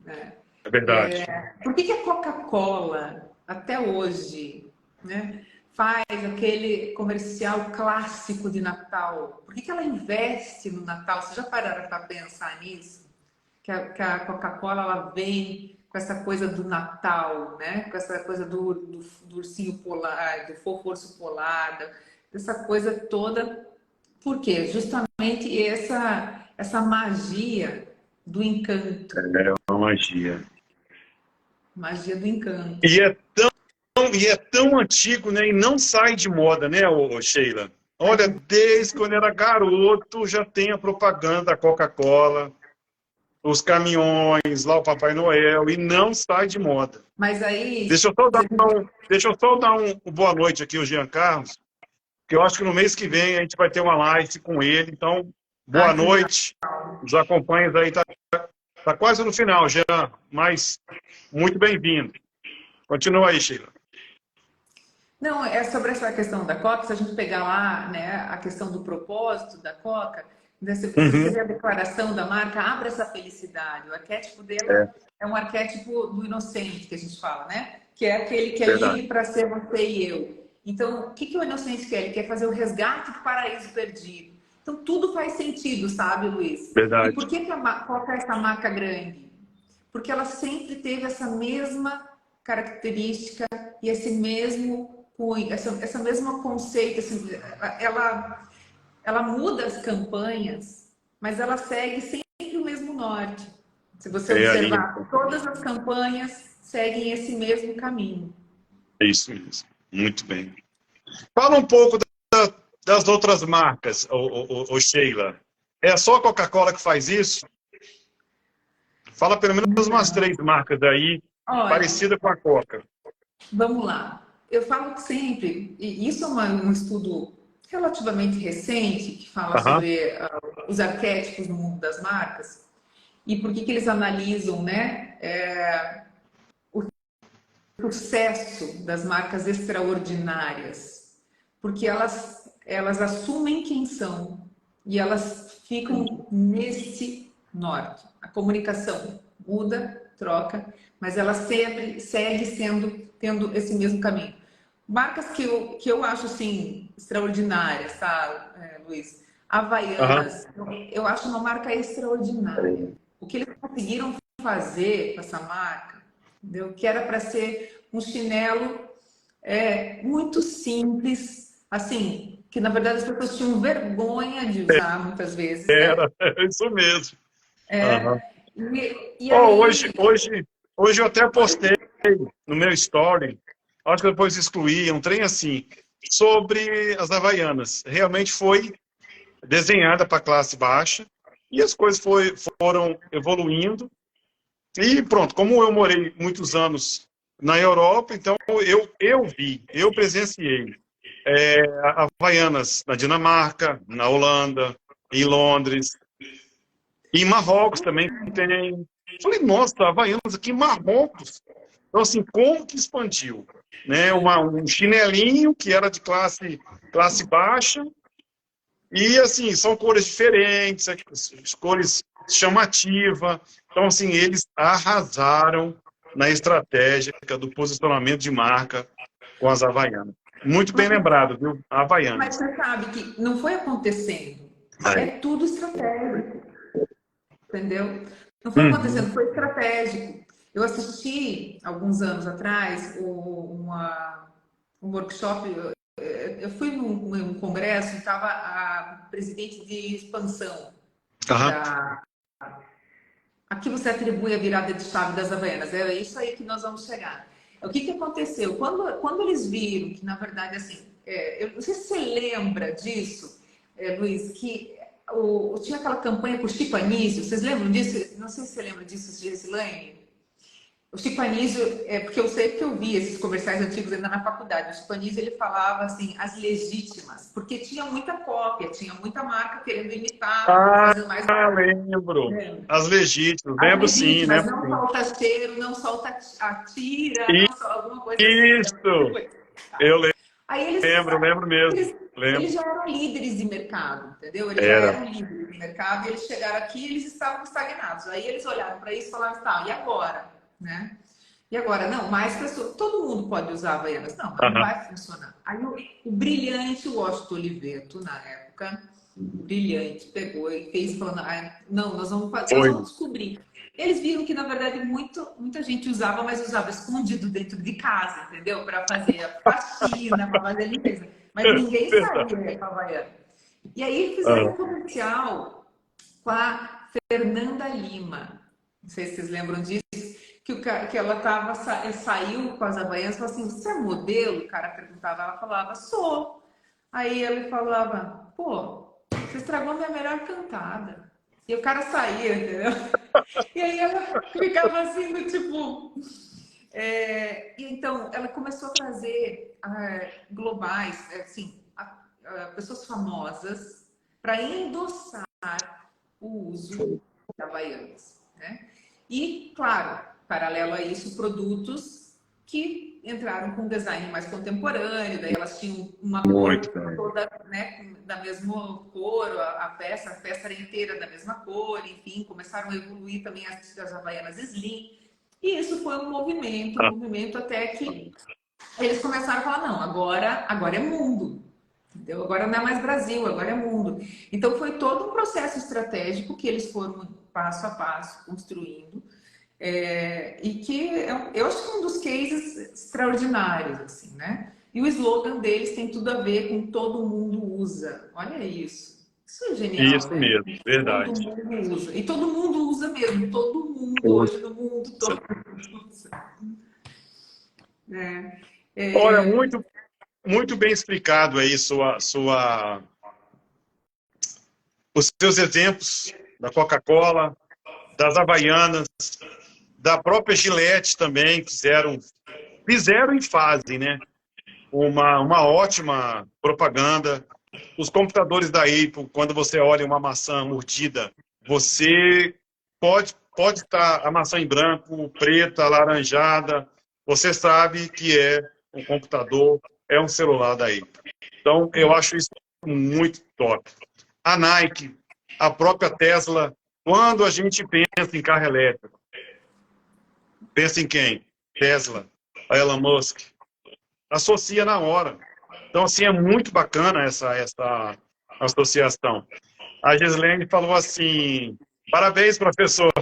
né? É verdade. Por que que a Coca-Cola, até hoje, né, faz aquele comercial clássico de Natal? Por que que ela investe no Natal? Vocês já pararam para pensar nisso? Que a Coca-Cola ela vem com essa coisa do Natal, né? Com essa coisa do ursinho polar, do fofo urso polar, dessa coisa toda. Por quê? Justamente essa magia do encanto. É uma magia. Magia do encanto. E é tão antigo, né? E não sai de moda, né, Sheila? Olha, desde quando era garoto já tem a propaganda da Coca-Cola, os caminhões, lá o Papai Noel, e não sai de moda. Mas aí, Deixa eu só dar um boa noite aqui ao Jean Carlos, que eu acho que no mês que vem a gente vai ter uma live com ele. Então, boa que legal. noite. Os acompanhas aí, tá quase no final, Jean, mas muito bem-vindo. Continua aí, Sheila. Não, é sobre essa questão da Coca, se a gente pegar lá, né, a questão do propósito da Coca, né, se você Uhum. vê a declaração da marca, abre essa felicidade. O arquétipo dela É, é um arquétipo do inocente, que a gente fala, né? Que é aquele que é verdade. livre para ser você e eu. Então, o que que o inocente quer? Ele quer fazer o resgate do paraíso perdido. Então, tudo faz sentido, sabe, Luiz? E Verdade. por que que a Coca é essa marca grande? Porque ela sempre teve essa mesma característica e esse mesmo cunho, essa mesma conceito. Assim, ela muda as campanhas, mas ela segue sempre o mesmo norte. Se você É a linha. observar, todas as campanhas seguem esse mesmo caminho. É isso mesmo. Muito bem. Fala um pouco das outras marcas, ô Sheila. É só a Coca-Cola que faz isso? Fala pelo menos umas 3 marcas aí, Olha, parecida com a Coca. vamos lá. Eu falo que sempre, e isso é um estudo relativamente recente, que fala Aham, sobre os arquétipos no mundo das marcas, e por que que eles analisam, né, o sucesso das marcas extraordinárias. Porque elas assumem quem são e elas entendi. ficam nesse norte. A comunicação muda, troca, mas ela sempre segue tendo esse mesmo caminho. Marcas que eu acho assim extraordinárias, tá, Luiz? Aham. Havaianas, eu acho uma marca extraordinária. O que eles conseguiram fazer com essa marca, entendeu? Que era para ser um chinelo muito simples, assim, que na verdade as pessoas tinham vergonha de usar muitas vezes, né? É isso mesmo. Aham. E Ó, hoje, aí, hoje, hoje eu até postei no meu story, acho que depois excluí, um trem assim, sobre as Havaianas. Realmente foi desenhada para classe baixa e as coisas foram evoluindo. E pronto, como eu morei muitos anos na Europa, então eu presenciei Havaianas na Dinamarca, na Holanda, em Londres, e em Marrocos também tem. Falei, nossa, Havaianas aqui em Marrocos. Então, assim, como que expandiu? Né? Um chinelinho que era de classe baixa, e, assim, são cores diferentes, cores chamativas. Então, assim, eles arrasaram na estratégia do posicionamento de marca com as Havaianas. Muito bem mas, lembrado, viu? mas Havaianas. você sabe que não foi acontecendo. É Aí. tudo estratégico, entendeu? Não foi Uhum. acontecendo, foi estratégico. Eu assisti, alguns anos atrás, um workshop. Eu fui num congresso e estava a presidente de expansão Aham. da. A que você atribui a virada de chave das Havaianas? É isso aí que nós vamos chegar. O que que aconteceu? Quando eles viram que, na verdade, assim, eu não sei se você lembra disso, Luiz, que tinha aquela campanha com o Chico Anísio, vocês lembram disso? Não sei se você lembra disso, Gislaine. O Chico Anísio, porque eu sei que eu vi esses comerciais antigos ainda na faculdade. O Chico Anísio, ele falava assim, as legítimas, porque tinha muita cópia, tinha muita marca querendo imitar, Ah, fazer mais lembro. barato. As legítimas, As lembro sim, legítimas, lembro não sim. solta cheiro, não solta atira, não solta alguma coisa assim. Isso! Eu Aí eles, lembro mesmo. eles, eles Lembro. já eram líderes de mercado, entendeu? Eles já Era. eram líderes de mercado e eles chegaram aqui e eles estavam estagnados. Aí eles olharam para isso e falaram, tá, e agora? né? E agora, não, mais pessoas, todo mundo pode usar Havaianas. Não, mas não Aham. vai funcionar. Aí o brilhante Washington Oliveto, na época, o brilhante, pegou e fez, falando, ah, não, nós Foi. vamos descobrir. Eles viram que, na verdade, muita gente usava, mas usava escondido dentro de casa, entendeu? Para fazer a faxina, para fazer a limpeza. Mas ninguém sabia com a Havaiana. E aí fizeram um Aham. comercial com a Fernanda Lima. Não sei se vocês lembram disso. Que ela saiu com as Havaianas e falou assim: você é modelo? O cara perguntava, ela falava, sou. Aí ele falava, pô, você estragou minha melhor cantada. E o cara saía, entendeu? E aí ela ficava assim, do tipo. E então, ela começou a trazer globais, assim, pessoas famosas para endossar o uso da Havaianas, né? E, claro, paralelo a isso, produtos que entraram com um design mais contemporâneo, daí elas tinham uma Muito cor bem. toda, né, da mesma cor, a peça era inteira da mesma cor, enfim, começaram a evoluir também as Havaianas Slim. E isso foi um movimento até que eles começaram a falar, não, agora é mundo. Entendeu? Agora não é mais Brasil, agora é mundo. Então foi todo um processo estratégico que eles foram passo a passo construindo. E que eu acho que é um dos cases extraordinários, assim, né? E o slogan deles tem tudo a ver com todo mundo usa. Olha isso. Isso é genial, Isso né? mesmo, Todo verdade. mundo usa. E todo mundo usa mesmo. Todo mundo Usa. hoje no mundo todo usa. É, Olha, é, muito, muito bem explicado aí os seus exemplos da Coca-Cola, das Havaianas, da própria Gillette também, fizeram e fazem, né? Uma ótima propaganda. Os computadores da Apple, quando você olha uma maçã mordida, você pode estar a maçã em branco, preta, alaranjada, você sabe que é um computador, é um celular da Apple. Então, eu acho isso muito top. A Nike, a própria Tesla, quando a gente pensa em carro elétrico, pensa em quem? Tesla, a Elon Musk, associa na hora. Então, assim, é muito bacana essa associação. A Gislene falou assim, parabéns, professor,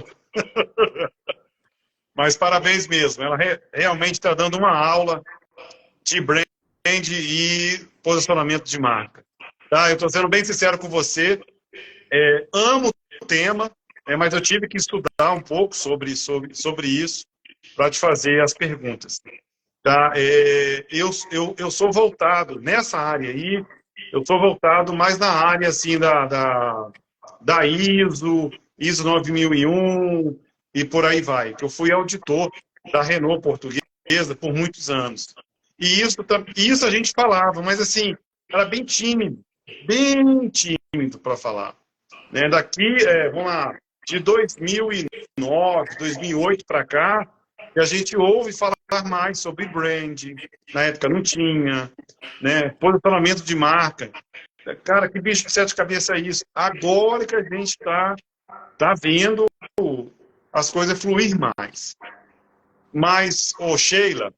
mas parabéns mesmo. Ela realmente está dando uma aula de brand e posicionamento de marca. Tá? Eu estou sendo bem sincero com você, amo o tema, mas eu tive que estudar um pouco sobre isso para te fazer as perguntas. Tá? Eu sou voltado nessa área aí, eu sou voltado mais na área assim da ISO 9001 e por aí vai, que eu fui auditor da Renault portuguesa por muitos anos. E isso a gente falava, mas assim, era bem tímido para falar. Né? Daqui, vamos lá, de 2009, 2008 para cá, que a gente ouve falar mais sobre brand. Na época não tinha, né? Posicionamento de marca. Cara, que bicho de sete cabeças é isso? Agora que a gente tá vendo as coisas fluir mais. Mas, Sheila,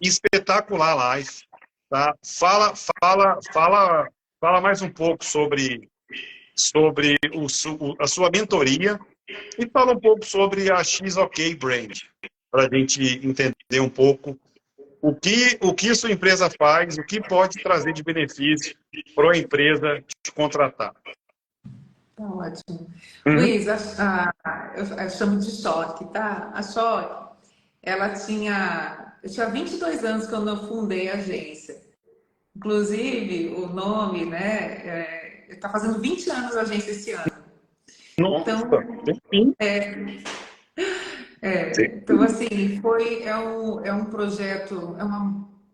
espetacular live, tá? Fala mais um pouco sobre a sua mentoria e fala um pouco sobre a XOK Brand, para a gente entender um pouco o que sua empresa faz, o que pode trazer de benefício para a empresa te contratar. tá ótimo. Uhum. Luiz, eu chamo de Choque, tá? A Choque, eu tinha 22 anos quando eu fundei a agência. Inclusive, o nome, né? Está fazendo 20 anos a agência esse ano. Nossa, Então, enfim. então assim, é um projeto,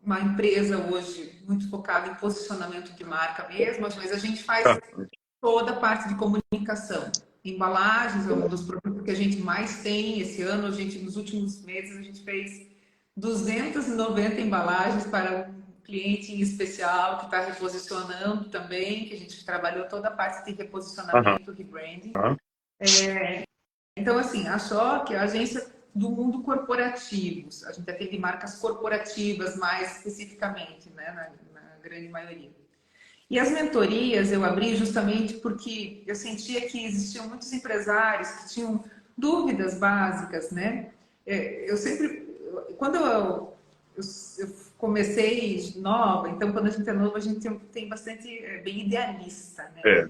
uma empresa hoje muito focada em posicionamento de marca mesmo, mas a gente faz toda a parte de comunicação. Embalagens é um dos produtos que a gente mais tem esse ano. Nos últimos meses, a gente fez 290 embalagens para um cliente em especial que está reposicionando também, que a gente trabalhou toda a parte de reposicionamento, rebranding. Então, assim, a Choque, a agência do mundo corporativo. A gente atende marcas corporativas mais especificamente, né, na grande maioria. E as mentorias eu abri justamente porque eu sentia que existiam muitos empresários que tinham dúvidas básicas, né? Eu sempre, quando eu comecei nova, então quando a gente é novo, a gente tem bastante, bem idealista, né? É,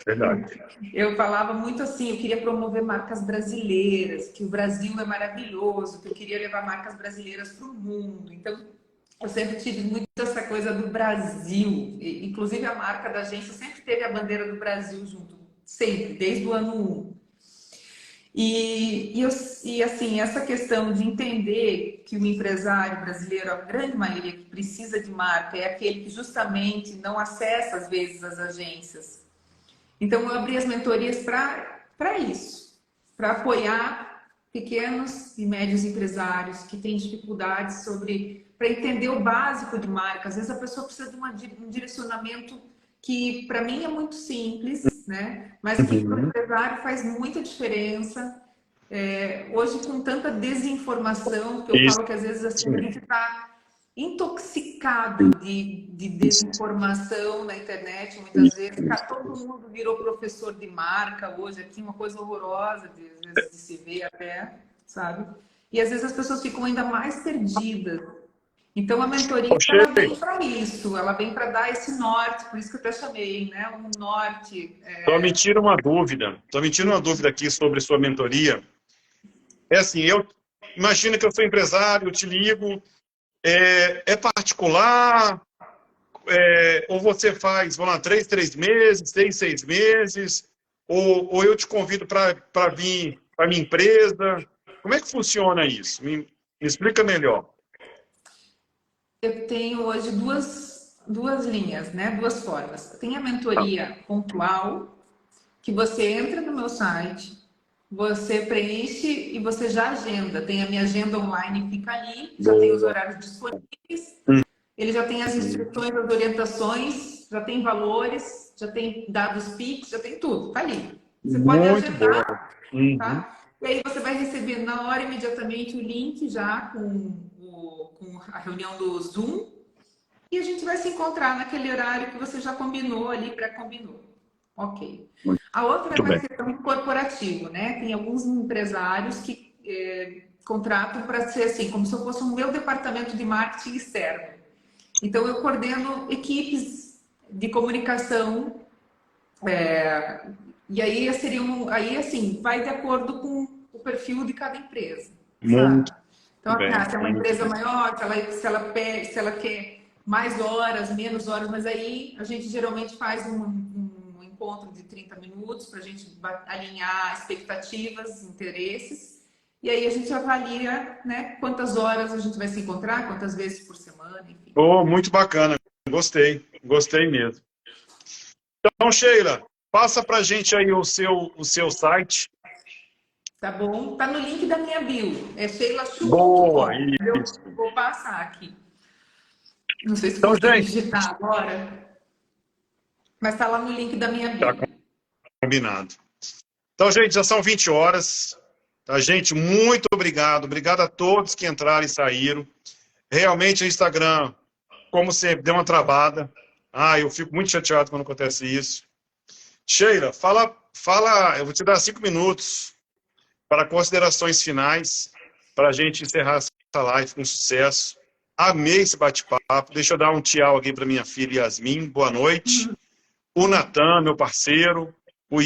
verdade. Eu falava muito assim, eu queria promover marcas brasileiras, que o Brasil é maravilhoso, que eu queria levar marcas brasileiras para o mundo. Então, eu sempre tive muito essa coisa do Brasil. Inclusive, a marca da agência sempre teve a bandeira do Brasil junto, sempre, desde o ano 1. E assim, essa questão de entender que o empresário brasileiro, a grande maioria que precisa de marca, é aquele que justamente não acessa, às vezes, as agências. Então, eu abri as mentorias para isso, para apoiar pequenos e médios empresários que têm dificuldades para entender o básico de marca. Às vezes a pessoa precisa de um direcionamento que, para mim, é muito simples, né? Mas que para o Uhum. empresário faz muita diferença. Hoje, com tanta desinformação, que eu Isso. falo que às vezes assim, a gente está intoxicado de desinformação na internet, muitas vezes. Todo mundo virou professor de marca hoje, aqui uma coisa horrorosa, às vezes, de se ver até, sabe? E às vezes as pessoas ficam ainda mais perdidas. Então a mentoria, Ô, ela vem Sheila, para isso, ela vem para dar esse norte, por isso que eu até chamei, né? Um norte. Tô me tira uma dúvida aqui sobre sua mentoria. É assim, eu imagino que eu sou empresário, eu te ligo, é particular, ou você faz, vamos lá, 3 meses, 6 meses, ou eu te convido para vir para minha empresa. Como é que funciona isso? Me explica melhor. Eu tenho hoje duas linhas, né? Duas formas. Tem a mentoria pontual, que você entra no meu site, você preenche e você já agenda. Tem a minha agenda online, fica ali, já tem os Boa. horários disponíveis, ele já tem as instruções, as orientações, já tem valores, já tem dados Pix, já tem tudo, tá ali. Você pode Muito boa. agendar, Uhum. tá? E aí você vai receber na hora imediatamente o link já com a reunião do Zoom e a gente vai se encontrar naquele horário que você já combinou ali, pré-combinou. Ok. A outra é Muito mais bem. questão corporativa, né? Tem alguns empresários que contratam para ser assim, como se eu fosse um meu departamento de marketing externo. Então, eu coordeno equipes de comunicação, e aí aí assim, vai de acordo com o perfil de cada empresa, Muito sabe? Então, bem. se é uma Muito empresa bem. maior, se ela quer mais horas, menos horas, mas aí a gente geralmente faz um encontro de 30 minutos para a gente alinhar expectativas, interesses, e aí a gente avalia, né, quantas horas a gente vai se encontrar, quantas vezes por semana, enfim. Oh, muito bacana. Gostei. Gostei mesmo. Então, Sheila, passa para a gente aí o seu site. Tá bom? Tá no link da minha bio. É Boa, sheilachu.com. Eu isso. vou passar aqui. Não sei se Então, consigo gente, digitar agora, mas tá lá no link da minha tá bio. combinado. Então, gente, já são 20 horas. Tá, gente? Muito obrigado. Obrigado a todos que entraram e saíram. Realmente, o Instagram, como sempre, deu uma travada. Eu fico muito chateado quando acontece isso. Sheila, eu vou te dar 5 minutos para considerações finais, para a gente encerrar essa live com sucesso. Amei esse bate-papo. Deixa eu dar um tchau aqui para minha filha Yasmin. Boa noite. O Natan, meu parceiro. O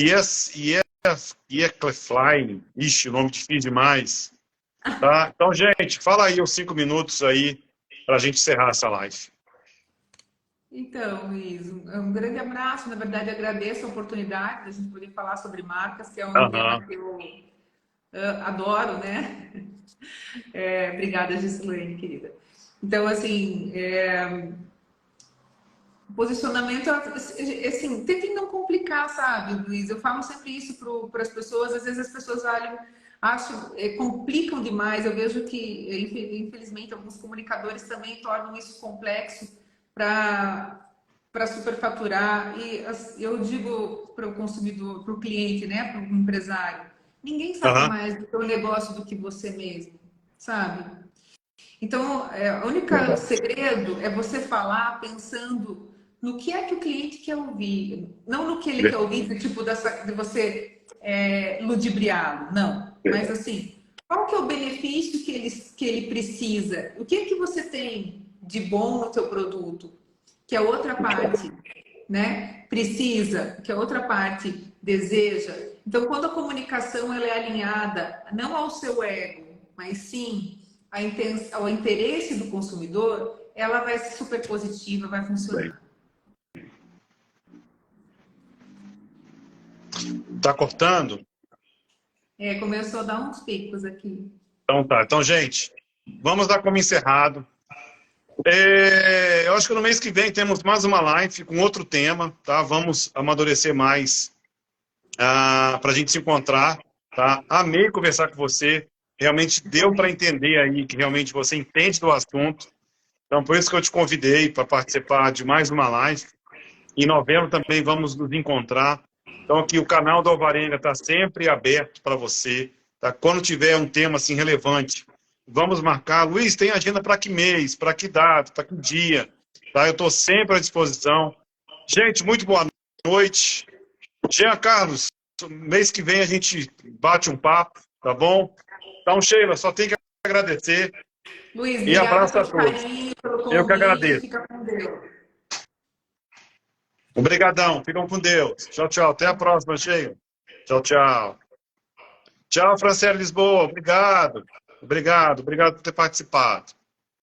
Yeclefline. Ixi, nome difícil demais. Tá? Então, gente, fala aí os 5 minutos aí para a gente encerrar essa live. Então, Luiz, um grande abraço. Na verdade, agradeço a oportunidade de a gente poder falar sobre marcas, que é um tema Aham. que eu adoro, né? Obrigada, Gislaine, querida. Então, assim, posicionamento, assim, tentem não complicar, sabe, Luiz? Eu falo sempre isso para as pessoas, às vezes as pessoas acham, complicam demais. Eu vejo que, infelizmente, alguns comunicadores também tornam isso complexo para superfaturar. E eu digo para o consumidor, para o cliente, né, para o empresário, Ninguém sabe Aham. mais do teu negócio do que você mesmo, sabe? Então, o único segredo é você falar pensando no que é que o cliente quer ouvir, não no que ele quer ouvir, do tipo de você ludibriá-lo, não. Mas assim, qual que é o benefício que ele precisa? O que é que você tem de bom no teu produto? Que a outra parte, né, precisa, que a outra parte deseja. Então, quando a comunicação ela é alinhada não ao seu ego, mas sim ao interesse do consumidor, ela vai ser super positiva, vai Bem. funcionar. Tá cortando? Começou a dar uns picos aqui. Então tá. Então, gente, vamos dar como encerrado. Eu acho que no mês que vem temos mais uma live com outro tema, tá? Vamos amadurecer mais para a gente se encontrar, tá? Amei conversar com você. Realmente deu para entender aí que realmente você entende do assunto. Então, por isso que eu te convidei para participar de mais uma live. Em novembro também vamos nos encontrar. Então, aqui o canal do Alvarenga está sempre aberto para você. Tá? Quando tiver um tema assim relevante, vamos marcar. Luiz, tem agenda para que mês, para que data, para que dia? Tá? Eu estou sempre à disposição. Gente, muito boa noite. Jean Carlos, mês que vem a gente bate um papo, tá bom? Então, Sheila, só tenho que agradecer Luiz, e obrigada abraço a pelo todos. carinho, pelo Eu que convite. agradeço. Fica com Deus. Obrigadão. Ficam com Deus. Tchau, tchau. Até a próxima, Sheila. Tchau, tchau. Tchau, Franciele Lisboa. Obrigado. Obrigado por ter participado.